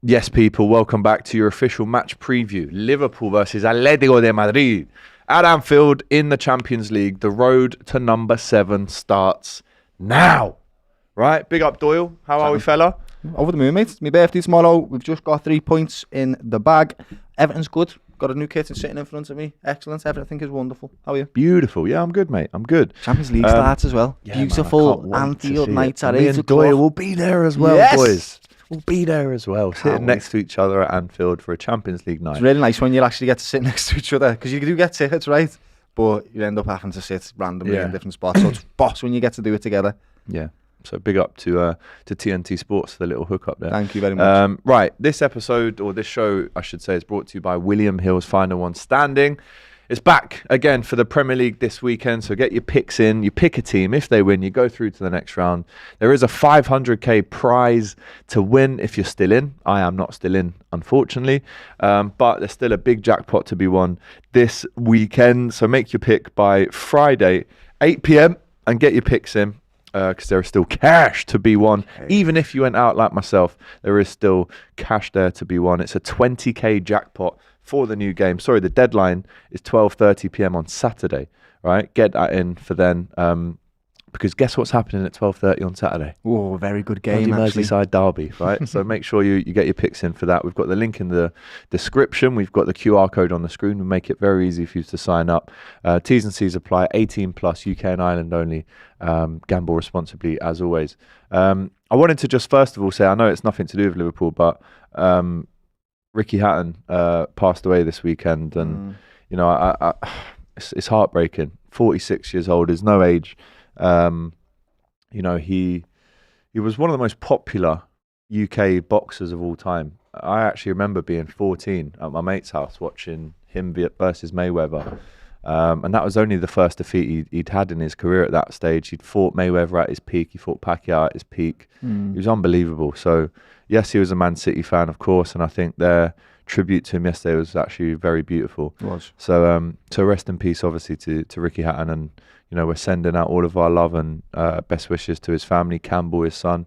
Yes, people, welcome back to your official match preview. Liverpool versus Atletico de Madrid at Anfield in the Champions League. The road to number 7 starts now. Right? Big up, Doyle. How are we, fella? Over the moon, mate. It's my birthday tomorrow. We've just got 3 points in the bag. Everything's good. Got a new kitten sitting in front of me. Excellent. Everything is wonderful. How are you? Beautiful. Yeah, I'm good, mate. I'm good. Champions League starts as well. Yeah, Beautiful man, I can't wait to Anfield see nights it. at Me 8 and Doyle o'clock. will be there as well, Yes! boys. We'll be there as well, sitting wait. next to each other at Anfield for a Champions League night. It's really nice when you actually get to sit next to each other, because you do get tickets, right? But you end up having to sit randomly in different spots. So it's boss when you get to do it together. Yeah. So big up to TNT Sports for the little hookup there. Thank you very much. Right, this episode, or this show, I should say, is brought to you by William Hill's Final One Standing. It's back again for the Premier League this weekend, so get your picks in. You pick a team. If they win, you go through to the next round. There is a 500k prize to win if you're still in. I am not still in, unfortunately, but there's still a big jackpot to be won this weekend. So make your pick by Friday, 8 p.m, and get your picks in. Because there is still cash to be won. Even if you went out like myself, there is still cash there to be won. It's a 20k jackpot for the new game. Sorry, the deadline is 12:30 p.m. on Saturday, right? Get that in for then, because guess what's happening at 12:30 on Saturday? Oh, very good game, Bloody actually. Merseyside derby, right? So make sure you get your picks in for that. We've got the link in the description. We've got the QR code on the screen. We make it very easy for you to sign up. T's and C's apply. 18 plus, UK and Ireland only. Gamble responsibly, as always. I wanted to just first of all say, I know it's nothing to do with Liverpool, but Ricky Hatton passed away this weekend, and you know, it's heartbreaking. 46 years old is no age. You know, he was one of the most popular UK boxers of all time. I actually remember being 14 at my mate's house watching him versus Mayweather. And that was only the first defeat he'd had in his career at that stage. He'd fought Mayweather at his peak. He fought Pacquiao at his peak. He was unbelievable. So, yes, he was a Man City fan, of course, and I think their tribute to him yesterday was actually very beautiful. It was. So, so rest in peace, obviously, to Ricky Hatton, and you know, we're sending out all of our love and best wishes to his family, Campbell, his son.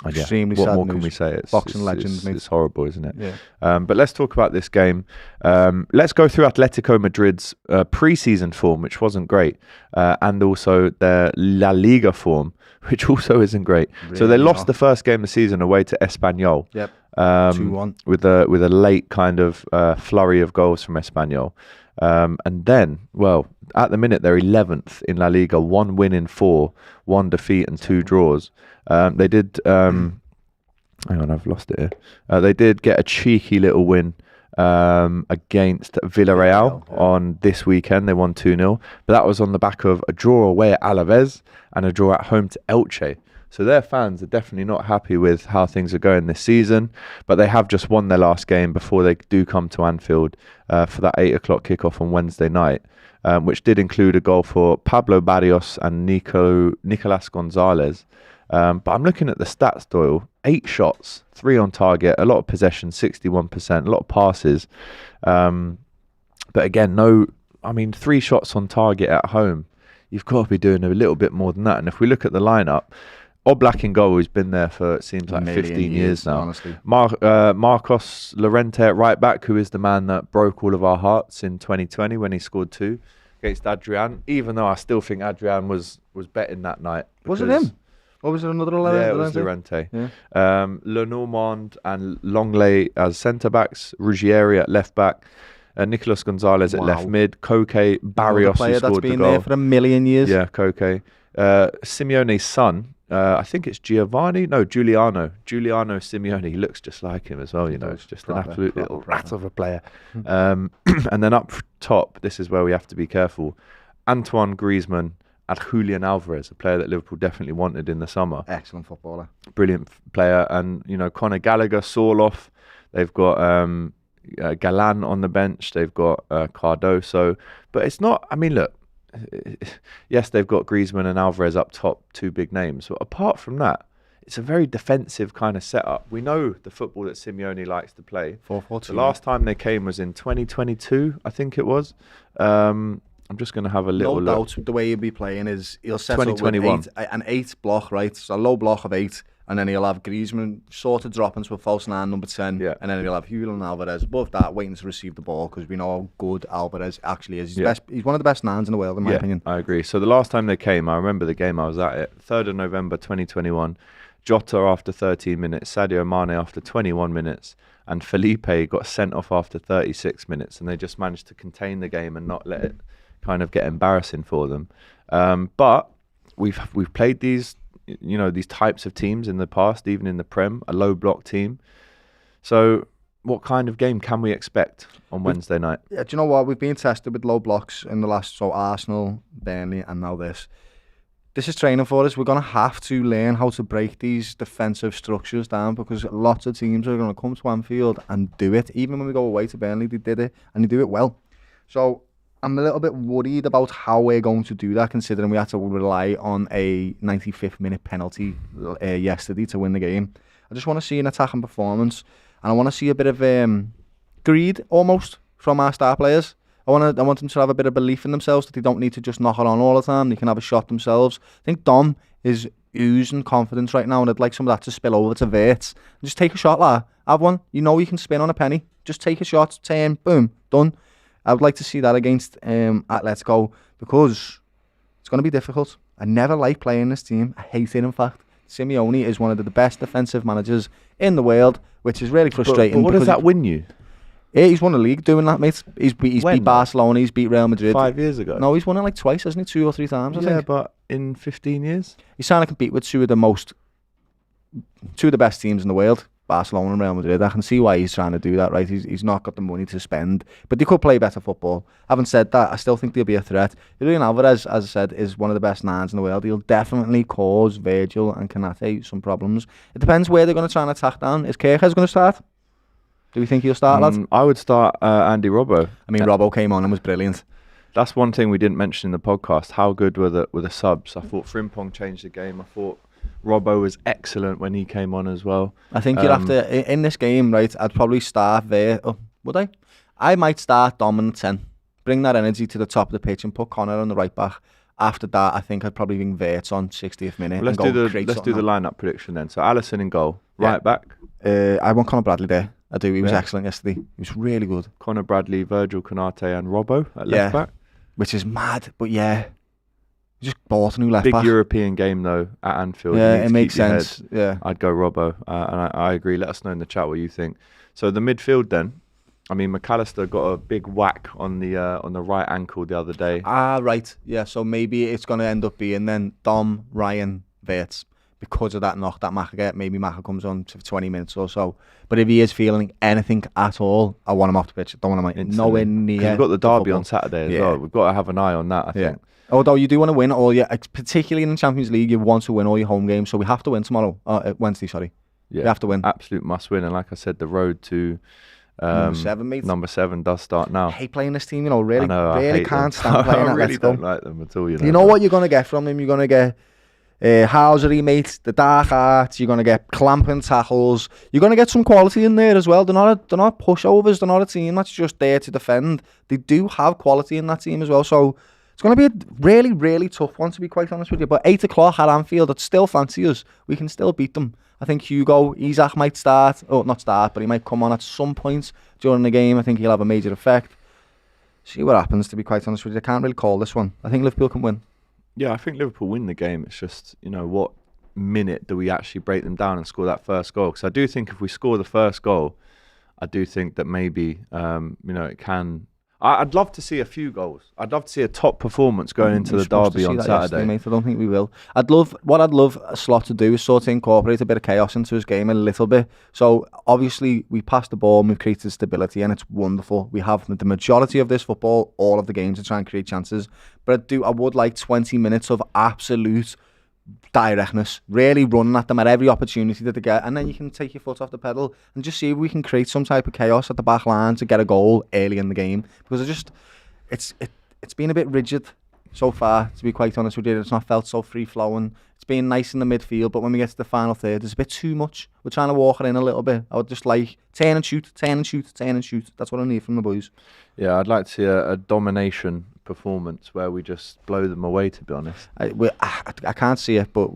Extremely what sad more news. can we say? Boxing legend, mate. It's horrible, isn't it? Yeah. But let's talk about this game. Let's go through Atletico Madrid's pre-season form, which wasn't great, and also their La Liga form, which also isn't great. Really so they lost not. the first game of the season away to Espanyol. Yep. 2-1 2-1. with a late kind of flurry of goals from Espanyol. And then, well, at the minute they're 11th in La Liga, 1 win in 4, 1 defeat and 2 draws. They did, hang on, I've lost it here. They did get a cheeky little win against Villarreal on this weekend. They won 2-0, but that was on the back of a draw away at Alaves and a draw at home to Elche. So their fans are definitely not happy with how things are going this season, but they have just won their last game before they do come to Anfield for that 8 o'clock kickoff on Wednesday night, which did include a goal for Pablo Barrios and Nicolas Gonzalez. But I'm looking at the stats, Doyle. 8 shots, 3 on target, a lot of possession, 61%, a lot of passes. But again, 3 shots on target at home. You've got to be doing a little bit more than that. And if we look at the lineup, Oblak in goal, who's been there for, it seems like 15 years now. Honestly. Marcos Llorente at right back, who is the man that broke all of our hearts in 2020 when he scored 2 against Adrian, even though I still think Adrian was betting that night. Was it him? Or was it another Llorente? Yeah, it was Llorente. Yeah. Lenormand and Longley as centre-backs, Ruggieri at left-back, Nicolas Gonzalez at left mid, Koke, Barrios, who scored the goal. That's been there for a million years. Yeah, Koke. Simeone's son, I think it's Giuliano Simeone. He looks just like him as well, you know. It's just an absolute little rat of a player. And then up top, this is where we have to be careful. Antoine Griezmann and Julian Alvarez, a player that Liverpool definitely wanted in the summer. Excellent footballer. Brilliant player. And, you know, Conor Gallagher, Sorloth. They've got Galan on the bench. They've got Cardoso. But it's not, I mean, look, yes, they've got Griezmann and Alvarez up top, 2 big names. But apart from that, it's a very defensive kind of setup. We know the football that Simeone likes to play. 4-4-2. The last time they came was in 2022, I think it was. I'm just going to have a little no look. doubt the way he'll be playing is he'll set up with 2021. an 8 block, right? So a low block of 8, and then he'll have Griezmann sort of dropping to a false 9, number 10, Yeah. and then he'll have Julian Alvarez above that, waiting to receive the ball, because we know how good Alvarez actually is. He's one of the best 9s in the world, in my opinion. I agree. So the last time they came, I remember the game, I was at it, 3rd of November 2021, Jota after 13 minutes, Sadio Mane after 21 minutes, and Felipe got sent off after 36 minutes, and they just managed to contain the game and not let it kind of get embarrassing for them. But we've played these types of teams in the past, even in the Prem, a low block team. So what kind of game can we expect on Wednesday night? Yeah, do you know what? We've been tested with low blocks in the last, so Arsenal, Burnley, and now this. This is training for us. We're going to have to learn how to break these defensive structures down, because lots of teams are going to come to Anfield and do it. Even when we go away to Burnley, they did it, and they do it well. So I'm a little bit worried about how we're going to do that, considering we had to rely on a 95th minute penalty yesterday to win the game. I just want to see an attacking performance, and I want to see a bit of greed almost from our star players. I want them to have a bit of belief in themselves, that they don't need to just knock it on all the time. They can have a shot themselves. I think Dom is oozing confidence right now, and I'd like some of that to spill over to Wirtz. Just take a shot, lad. Have one. You know you can spin on a penny. Just take a shot, turn, boom, done. I would like to see that against Atletico, because it's going to be difficult. I never like playing this team. I hate it, in fact. Simeone is one of the best defensive managers in the world, which is really frustrating. But what does that win you? Yeah, he's won the league doing that, mate. He's beat Barcelona, he's beat Real Madrid. 5 years ago? No, he's won it like twice, hasn't he? 2 or 3 times, I think. Yeah, but in 15 years? He's trying to compete with two of the best teams in the world, Barcelona and Real Madrid. I can see why he's trying to do that, right? He's not got the money to spend, but they could play better football. Having said that, I still think they'll be a threat. Julian Alvarez, as I said, is one of the best 9s in the world. He'll definitely cause Virgil and Kanate some problems. It depends where they're going to try and attack down. Is Kirkers going to start? Do we think he'll start, lads? I would start Andy Robbo. I mean, Robbo came on and was brilliant. That's one thing we didn't mention in the podcast. How good were the subs? I thought Frimpong changed the game. I thought Robbo was excellent when he came on as well. I think you'd have to, in this game, right, I'd probably start there. Oh, would I? I might start Dom and 10. Bring that energy to the top of the pitch and put Connor on the right back. After that, I think I'd probably bring Wirtz on 60th minute. Well, let's do the lineup prediction then. So Alisson in goal, right back. I want Conor Bradley there. I do. He was excellent yesterday. He was really good. Conor Bradley, Virgil Konate, and Robbo at left back. Which is mad, but yeah, just bought a new left back. Big European game though at Anfield. Yeah, it makes sense. Yeah, I'd go Robbo, and I agree. Let us know in the chat what you think. So the midfield then. I mean, McAllister got a big whack on the right ankle the other day. Ah, right. Yeah, so maybe it's going to end up being then Dom, Ryan, Wirtz. Because of that knock that Maka get, maybe Maka comes on for 20 minutes or so. But if he is feeling anything at all, I want him off the pitch. I don't want him nowhere near. We've got the derby on Saturday as well. We've got to have an eye on that, I think. Although you do want to win all your, particularly in the Champions League, you want to win all your home games. So we have to win tomorrow, Wednesday, sorry. Yeah, we have to win. Absolute must win. And like I said, the road to number 7, mate. Number 7 does start now. I hate playing this team, really can't them. stand playing I really Atletico. don't like them at all. You know what you're going to get from them? You're going to get housery, mate, the dark arts. You're going to get clamping tackles. You're going to get some quality in there as well. They're not pushovers. They're not a team that's just there to defend. They do have quality in that team as well. So it's going to be a really, really tough one, to be quite honest with you. But 8 o'clock at Anfield, I'd still fancy us. We can still beat them. I think Hugo Isaac might start. Oh, not start, but he might come on at some point during the game. I think he'll have a major effect. See what happens, to be quite honest with you. I can't really call this one. I think Liverpool can win. Yeah, I think Liverpool win the game. It's just, what minute do we actually break them down and score that first goal? Because I do think if we score the first goal, I do think that maybe, it can... I'd love to see a few goals. I'd love to see a top performance going into the derby on Saturday. Mate. I don't think we will. What I'd love Slot to do is sort of incorporate a bit of chaos into his game a little bit. So obviously we passed the ball and we've created stability and it's wonderful. We have the majority of this football, all of the games to try and create chances. But I would like 20 minutes of absolute directness, really running at them at every opportunity that they get, and then you can take your foot off the pedal and just see if we can create some type of chaos at the back line to get a goal early in the game, because it's been a bit rigid so far, to be quite honest with you. It's not felt so free flowing. It's been nice in the midfield, but when we get to the final third, it's a bit too much. We're trying to walk it in a little bit. I would just like turn and shoot. That's what I need from the boys. Yeah, I'd like to see a domination performance where we just blow them away, to be honest. I can't see it, but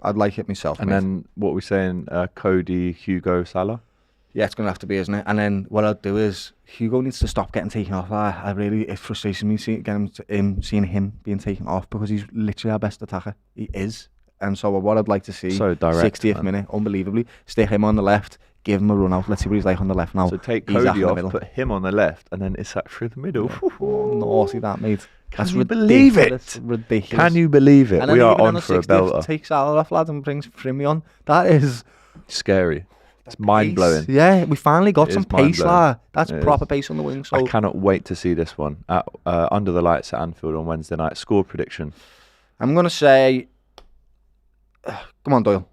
I'd like it myself. And mate. then what we're saying, Cody, Hugo, Salah. Yeah, it's going to have to be, isn't it? And then what I'll do is Hugo needs to stop getting taken off. It frustrates me seeing him being taken off because he's literally our best attacker. He is. And so what I'd like to see, So direct, 60th man. minute, unbelievably, stick him on the left, give him a run out. Let's see what he's like on the left now. So take He's Cody in the off, middle. put him on the left, and then Isak through the middle. Naughty that, mate. That's Can you believe it? ridiculous, ridiculous. Can you believe it? And then We are even on the for a 60th, belter. Takes Salah off, lad, and brings Frimmy on. That is Scary. It's mind blowing. Yeah, we finally got It some is mind pace, blowing. lad. That's It proper is. pace on the wing. So I cannot wait to see this one at under the lights at Anfield on Wednesday night. Score prediction. I'm going to say, come on, Doyle.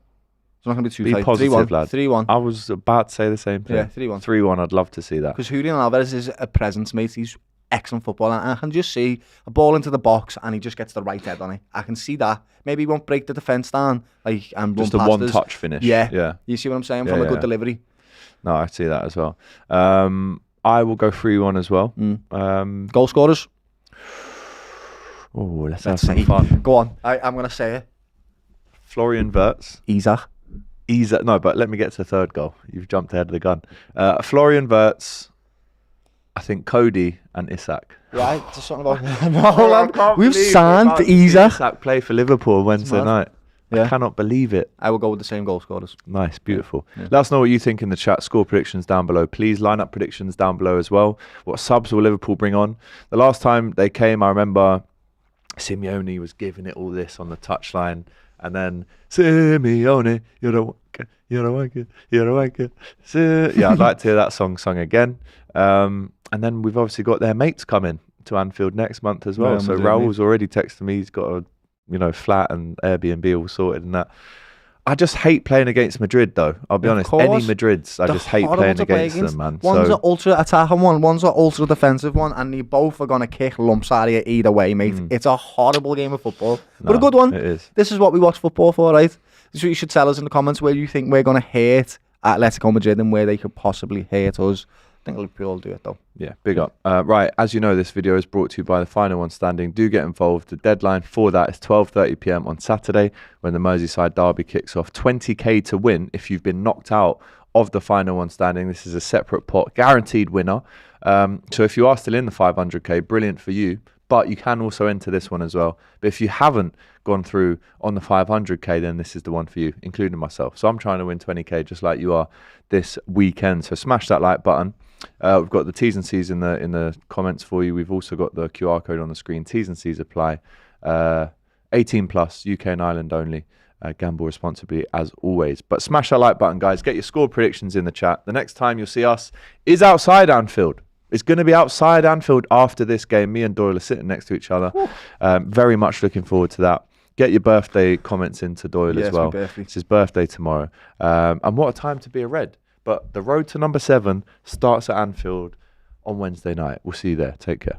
It's not going to be too Be tight. positive, 3-1. lad. 3-1. I was about to say the same thing. Yeah, 3-1. 3-1. I'd love to see that. Because Julian Alvarez is a presence, mate. He's excellent footballer. And I can just see a ball into the box and he just gets the right head on it. I can see that. Maybe he won't break the defence down and Just run a past us. one-touch finish. Yeah. Yeah. You see what I'm saying? Yeah, From a yeah. good delivery. No, I see that as well. I will go 3-1 as well. Goal scorers? Oh, let's Let's have some see. fun. Go on. I'm going to say it. Florian Wirtz. Isak. No, but let me get to the third goal. You've jumped ahead of the gun. Florian Wirtz, I think Cody and Isak. Right, just something about no, lad. We've signed Isak. Isak play for Liverpool Wednesday mad. night. Yeah. I cannot believe it. I will go with the same goal scorers. Nice, beautiful. Yeah. Let us know what you think in the chat. Score predictions down below. Please line up predictions down below as well. What subs will Liverpool bring on? The last time they came, I remember Simeone was giving it all this on the touchline. And then, Simeone, you're a wanker, you're a wanker, you're a wanker. Yeah, I'd like to hear that song sung again. And then we've obviously got their mates coming to Anfield next month as well. Real So Madrid, Raul's already texted me. He's got a flat and Airbnb all sorted and that. I just hate playing against Madrid, though. I'll be honest. course. Any Madrids, I They're just hate horrible playing to play against them, man. One's So an ultra attacking one, one's an ultra defensive one, and they both are going to kick lumps out of you either way, mate. It's a horrible game of football, but a good one. It is. This is what we watch football for, right? This is what you should tell us in the comments where you think we're going to hate Atletico Madrid and where they could possibly hate us. I think Liverpool will do it, though. Yeah, big up. Right, as you know, this video is brought to you by the Final One Standing. Do get involved. The deadline for that is 12:30 p.m. on Saturday when the Merseyside derby kicks off. 20k to win if you've been knocked out of the Final One Standing. This is a separate pot, guaranteed winner. So if you are still in the 500k, brilliant for you. But you can also enter this one as well. But if you haven't gone through on the 500k, then this is the one for you, including myself. So I'm trying to win 20k just like you are this weekend. So smash that like button. We've got the T's and C's in the comments for you. We've also got the QR code on the screen. T's and C's apply. 18 plus, UK and Ireland only. Gamble responsibly as always. But smash that like button, guys. Get your score predictions in the chat. The next time you'll see us is outside Anfield. It's going to be outside Anfield after this game. Me and Doyle are sitting next to each other. Very much looking forward to that. Get your birthday comments into Doyle as well. It's his birthday tomorrow. And what a time to be a Red. But the road to number 7 starts at Anfield on Wednesday night. We'll see you there. Take care.